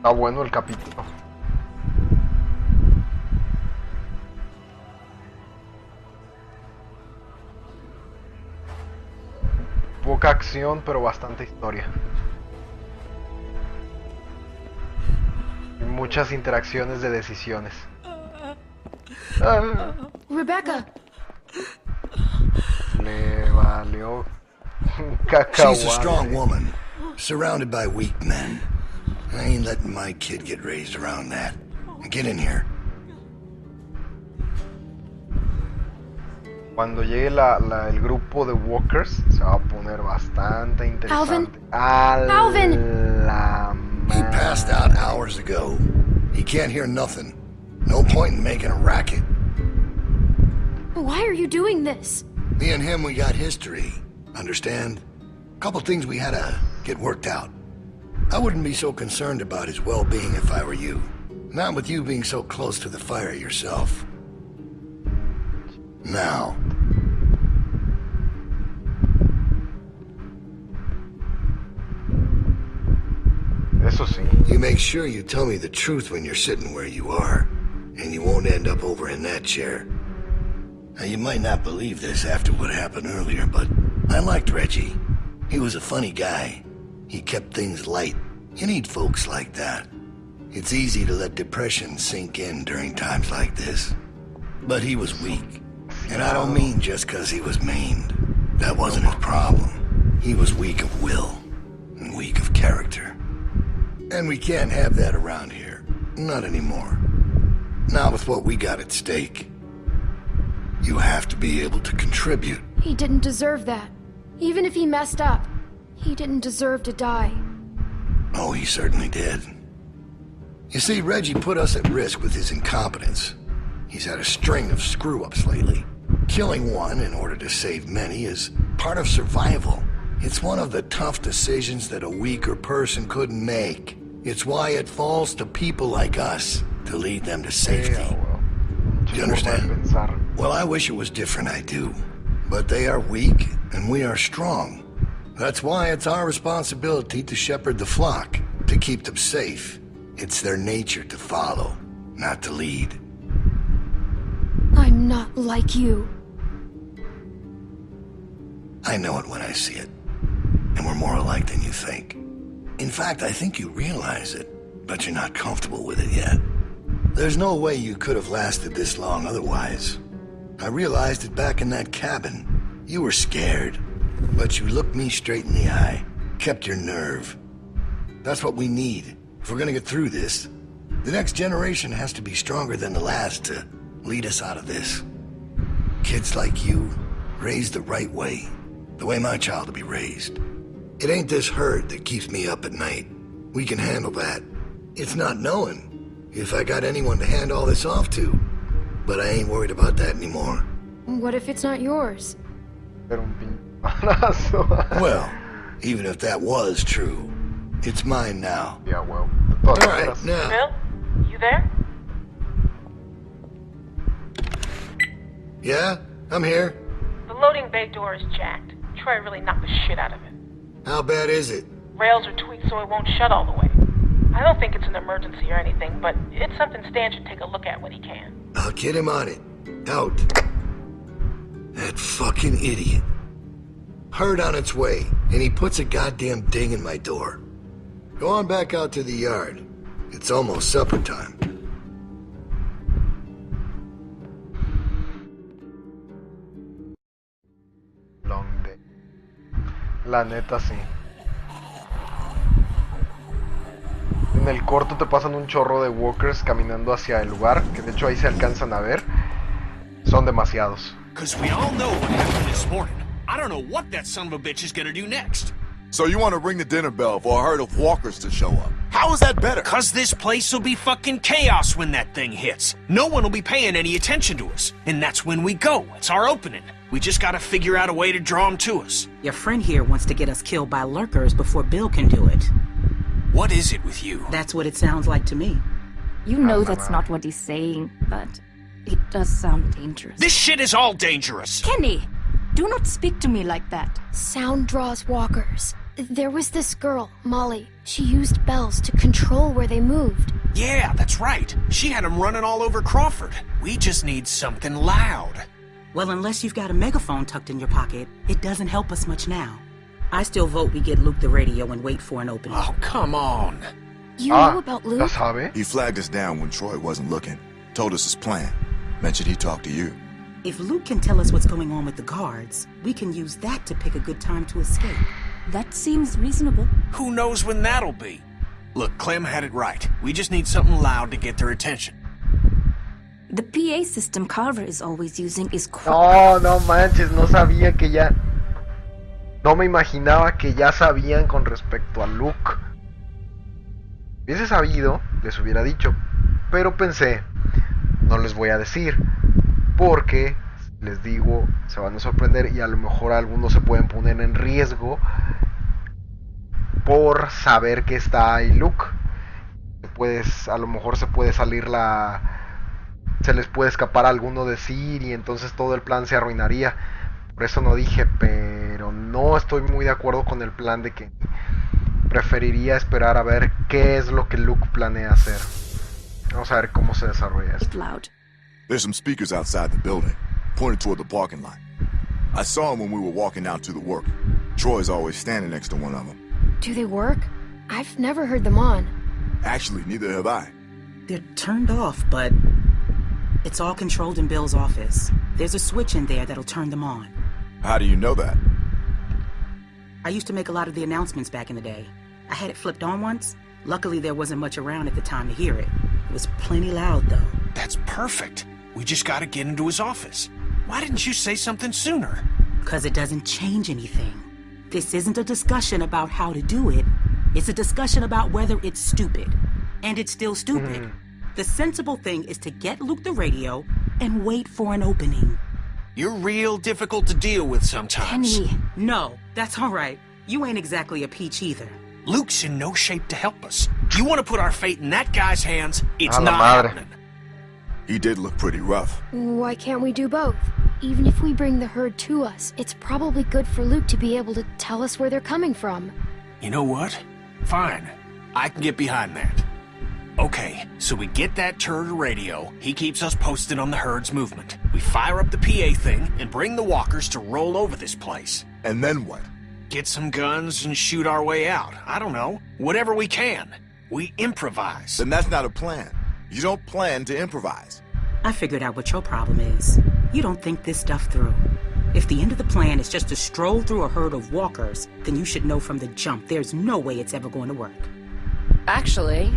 Está bueno el capítulo. Poca acción, pero bastante historia. Y muchas interacciones de decisiones. Rebecca! Le valió cacahuate. She's a strong woman, surrounded by weak men. I ain't letting my kid get raised around that. Get in here. Cuando llegue el grupo de walkers, se va a poner bastante interesante. Alvin! He passed out hours ago. He can't hear nothing. No point in making a racket. Why are you doing this? Me and him, we got history. Understand? A couple things we had to get worked out. I wouldn't be so concerned about his well-being if I were you. Not with you being so close to the fire yourself. Now. Eso sí. You make sure you tell me the truth when you're sitting where you are, and you won't end up over in that chair. Now, you might not believe this after what happened earlier, but I liked Reggie. He was a funny guy. He kept things light. You need folks like that. It's easy to let depression sink in during times like this. But he was weak. And I don't mean just because he was maimed. That wasn't his problem. He was weak of will, and weak of character. And we can't have that around here. Not anymore. Not with what we got at stake. You have to be able to contribute. He didn't deserve that. Even if he messed up, he didn't deserve to die. Oh, he certainly did. You see, Reggie put us at risk with his incompetence. He's had a string of screw-ups lately. Killing one in order to save many is part of survival. It's one of the tough decisions that a weaker person couldn't make. It's why it falls to people like us to lead them to safety. Do you understand? Well, I wish it was different, I do. But they are weak, and we are strong. That's why it's our responsibility to shepherd the flock, to keep them safe. It's their nature to follow, not to lead. I'm not like you. I know it when I see it. And we're more alike than you think. In fact, I think you realize it, but you're not comfortable with it yet. There's no way you could have lasted this long otherwise. I realized it back in that cabin. You were scared, but you looked me straight in the eye, kept your nerve. That's what we need if we're gonna get through this. The next generation has to be stronger than the last to lead us out of this. Kids like you, raised the right way, the way my child will be raised. It ain't this hurt that keeps me up at night. We can handle that. It's not knowing if I got anyone to hand all this off to. But I ain't worried about that anymore. What if it's not yours? Well, even if that was true, it's mine now. Yeah, well. All right, now. Bill, you there? Yeah, I'm here. The loading bay door is jacked. Troy really knocked the shit out of it. How bad is it? Rails are tweaked so it won't shut all the way. I don't think it's an emergency or anything, but it's something Stan should take a look at when he can. I'll get him on it. Out. That fucking idiot. Heard on its way, and he puts a goddamn ding in my door. Go on back out to the yard. It's almost supper time. Long day. La neta sí. En el corto te pasan un chorro de walkers caminando hacia el lugar, que de hecho ahí se alcanzan a ver. Son demasiados. Because we all know what happened this morning. I don't know what that son of a bitch is gonna do next. So you want to ring the dinner bell for a herd of walkers to show up? How is that better? Because this place will be fucking chaos when that thing hits. No one will be paying any attention to us. And that's when we go. It's our opening. We just gotta figure out a way to draw them to us. Your friend here wants to get us killed by lurkers before Bill can do it. What is it with you? That's what it sounds like to me. You know that's not what he's saying, but it does sound dangerous. This shit is all dangerous. Kenny! Do not speak to me like that. Sound draws walkers. There was this girl, Molly. She used bells to control where they moved. Yeah, that's right. She had them running all over Crawford. We just need something loud. Well, unless you've got a megaphone tucked in your pocket, it doesn't help us much now. I still vote we get Luke the radio and wait for an opening. Oh, come on. You know about ¿Ya Luke? sabe? He flagged us down when Troy wasn't looking. Told us his plan. Mentioned he talked to you. If Luke can tell us what's going on with the guards, we can use that to pick a good time to escape. That seems reasonable. Who knows when that'll be? Look, Clem had it right. We just need something loud to get their attention. The PA system Carver is always using is No manches, no sabía que ya... No me imaginaba que ya sabían con respecto a Luke. Hubiese sabido, les hubiera dicho, pero pensé, no les voy a decir, porque les digo, se van a sorprender y a lo mejor algunos se pueden poner en riesgo por saber que está ahí Luke. A lo mejor se puede salir se les puede escapar a alguno decir y entonces todo el plan se arruinaría. Por eso no dije, pero no estoy muy de acuerdo con el plan de que preferiría esperar a ver qué es lo que Luke planea hacer. Vamos a ver cómo se desarrolla esto. loud. There's some speakers outside the building, pointed toward the parking lot. I saw them when we were walking out to the work. Troy's always standing next to one of them. Do they work? I've never heard them on. Actually, neither have I. They're turned off, but it's all controlled in Bill's office. There's a switch in there that'll turn them on. How do you know that? I used to make a lot of the announcements back in the day. I had it flipped on once. Luckily, there wasn't much around at the time to hear it. It was plenty loud, though. That's perfect. We just gotta get into his office. Why didn't you say something sooner? Because it doesn't change anything. This isn't a discussion about how to do it. It's a discussion about whether it's stupid. And it's still stupid. The sensible thing is to get Luke the radio and wait for an opening. You're real difficult to deal with sometimes. Kenny, No, that's all right. You ain't exactly a peach either. Luke's in no shape to help us. You want to put our fate in that guy's hands? It's A la not madre. happening. He did look pretty rough. Why can't we do both? Even if we bring the herd to us, it's probably good for Luke to be able to tell us where they're coming from. You know what? Fine. I can get behind that. Okay, so we get that turd radio. He keeps us posted on the herd's movement. We fire up the PA thing and bring the walkers to roll over this place. And then what? Get some guns and shoot our way out. I don't know. Whatever we can. We improvise. Then that's not a plan. You don't plan to improvise. I figured out what your problem is. You don't think this stuff through. If the end of the plan is just to stroll through a herd of walkers, then you should know from the jump there's no way it's ever going to work. Actually,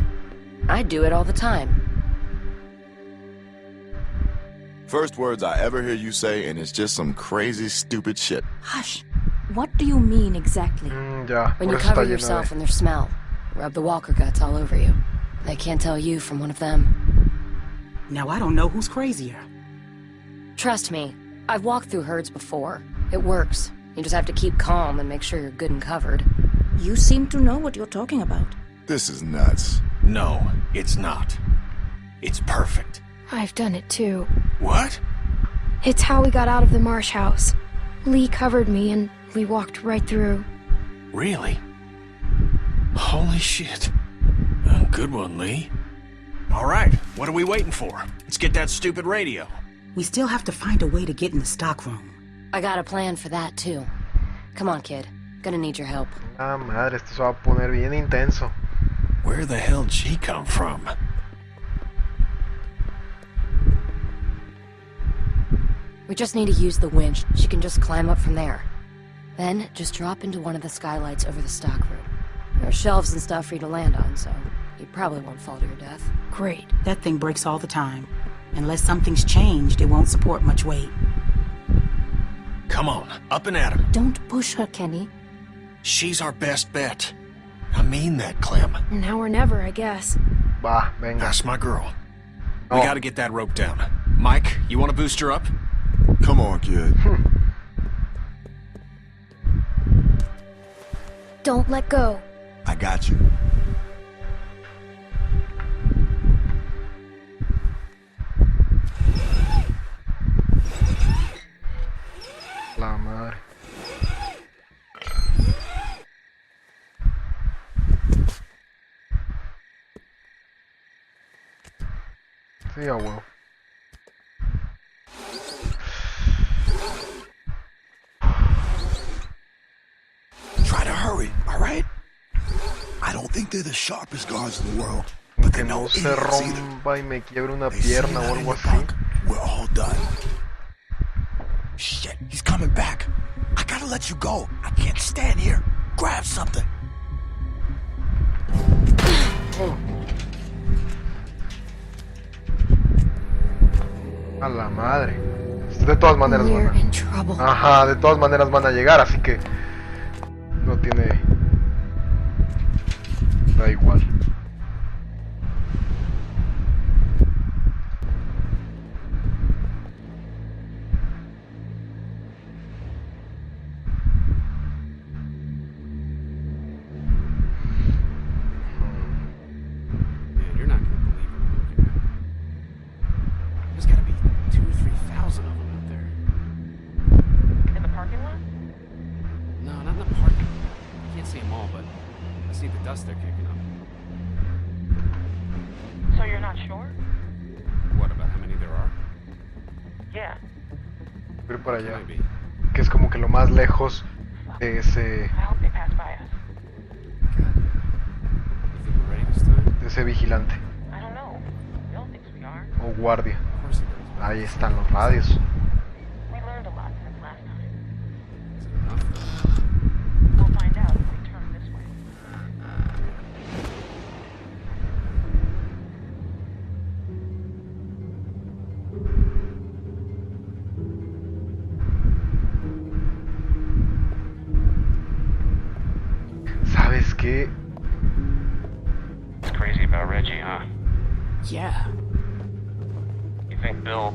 I do it all the time. First words I ever hear you say, and it's just some crazy, stupid shit. hush. What do you mean exactly? Ya, When por you eso está cover lleno yourself de... in their smell, rub the walker guts all over you. They can't tell you from one of them. Now I don't know who's crazier. Trust me, I've walked through herds before. It works. You just have to keep calm and make sure you're good and covered. You seem to know what you're talking about. This is nuts. No, it's not. It's perfect. I've done it too. What? It's how we got out of the marsh house. Lee covered me and we walked right through. Really? Holy shit. Good one, Lee. All right, what are we waiting for? Let's get that stupid radio. We still have to find a way to get in the stockroom. I got a plan for that, too. Come on, kid. Gonna need your help. Ah, madre, esto se va a poner bien intenso. Where the hell did she come from? We just need to use the winch. She can just climb up from there. Then, just drop into one of the skylights over the stockroom. There are shelves and stuff for you to land on, so you probably won't fall to your death. Great. That thing breaks all the time. Unless something's changed, it won't support much weight. Come on, up and at him. Don't push her, Kenny. She's our best bet. I mean that, Clem. Now or never, I guess. Va, venga. That's my girl. Oh. We gotta get that rope down. Mike, you wanna boost her up? Come on, kid. Don't let go. I got you. La madre. Sí, a huevo. Try to hurry, all right? I don't think they're the sharpest guards in the world, but Que they're no no se idiots either. rompa y me quiebre una They say pierna o that in algo the así. book, we're all done. Shit, he's coming back. I gotta let you go. I can't stand here. Grab something. Oh. A la madre. De todas maneras We're van a... in trouble. Ajá, de todas maneras van a llegar, así que... No tiene... Da igual. Man, you're not gonna believe what I'm looking at. There's gotta be 2,000 or 3,000 of them out there. In the parking lot? No, not in the parking. I can't see them all, but I see the dust they're kicking up. So you're not sure? What about how many there are? Yeah. Ir para allá. Maybe. Que es como que lo más lejos de ese... I hope they pass by us. God, yeah. You think we're ready this time? De ese vigilante. I don't know. Bill thinks we are. O guardia. Of course he does. but Ahí están los radios. We learned a lot since last time. Is it enough? We'll find out if we turn this way. ¿Sabes qué? It's crazy about Reggie, huh? Yeah, You think Bill...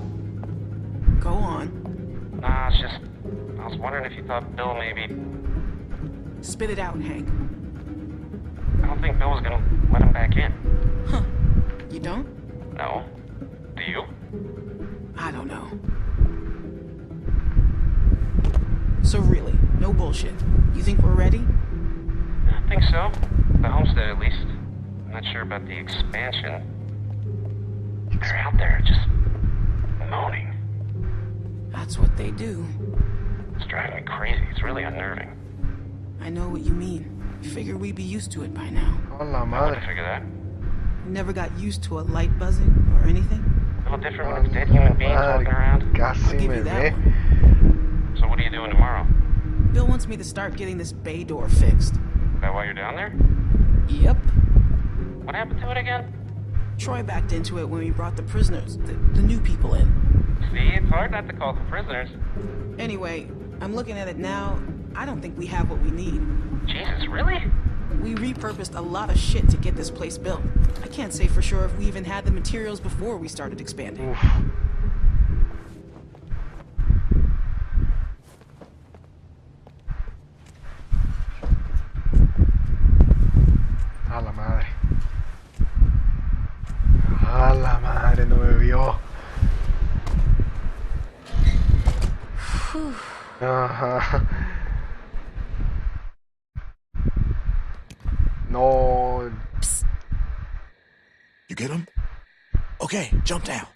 go on. Nah, it's just... I was wondering if you thought Bill maybe... Spit it out, Hank. I don't think Bill was gonna let him back in. Huh. You don't? No. Do you? I don't know. So really, no bullshit. You think we're ready? I think so. The homestead, at least. I'm not sure about the expansion. They're out there just... moaning. That's what they do. It's driving me crazy. It's really unnerving. I know what you mean. Figured we'd be used to it by now. A la I wouldn't madre. figure that. Never got used to a light buzzing or anything? A little different when it's dead human beings walking around. I'll Casi give me you that ve. one. So what are you doing tomorrow? Bill wants me to start getting this bay door fixed. Is that why you're down there? Yep. What happened to it again? Troy backed into it when we brought the prisoners, the new people in. See, it's hard not to call them prisoners. Anyway, I'm looking at it now. I don't think we have what we need. Jesus, really? We repurposed a lot of shit to get this place built. I can't say for sure if we even had the materials before we started expanding. Uf. A la madre. A la madre, no me vio. Ajá. No. You get him? Okay, jump down.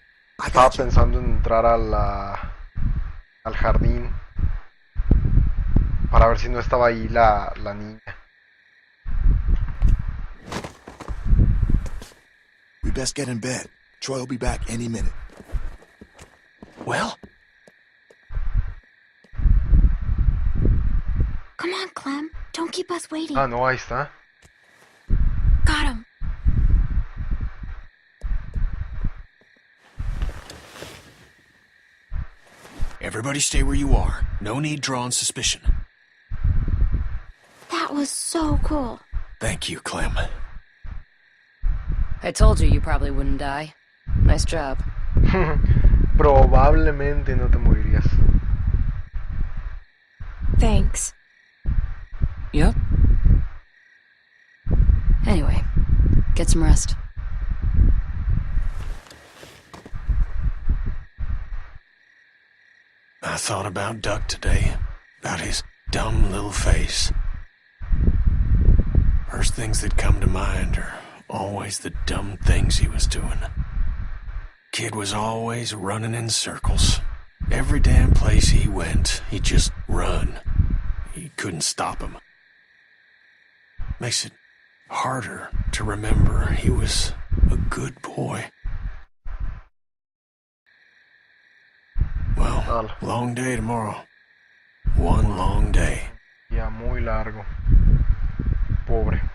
I Estaba got you. pensando en entrar a al jardín para ver si no estaba ahí la niña. We best get in bed. Troy will be back any minute. Well, Come on, Clem. Don't keep us waiting. Ah, no, ahí está. Got him. everybody stay where you are. No need drawing suspicion. That was so cool. Thank you, Clem. I told you probably wouldn't die. Nice job. Probablemente no te morirías. Thanks. Yep. Anyway, get some rest. I thought about Duck today, about his dumb little face. First things that come to mind are always the dumb things he was doing. Kid was always running in circles. Every damn place he went, he'd just run. You couldn't stop him. Makes it harder to remember he was a good boy. Well, long day tomorrow. One long day. Ya muy largo. Pobre.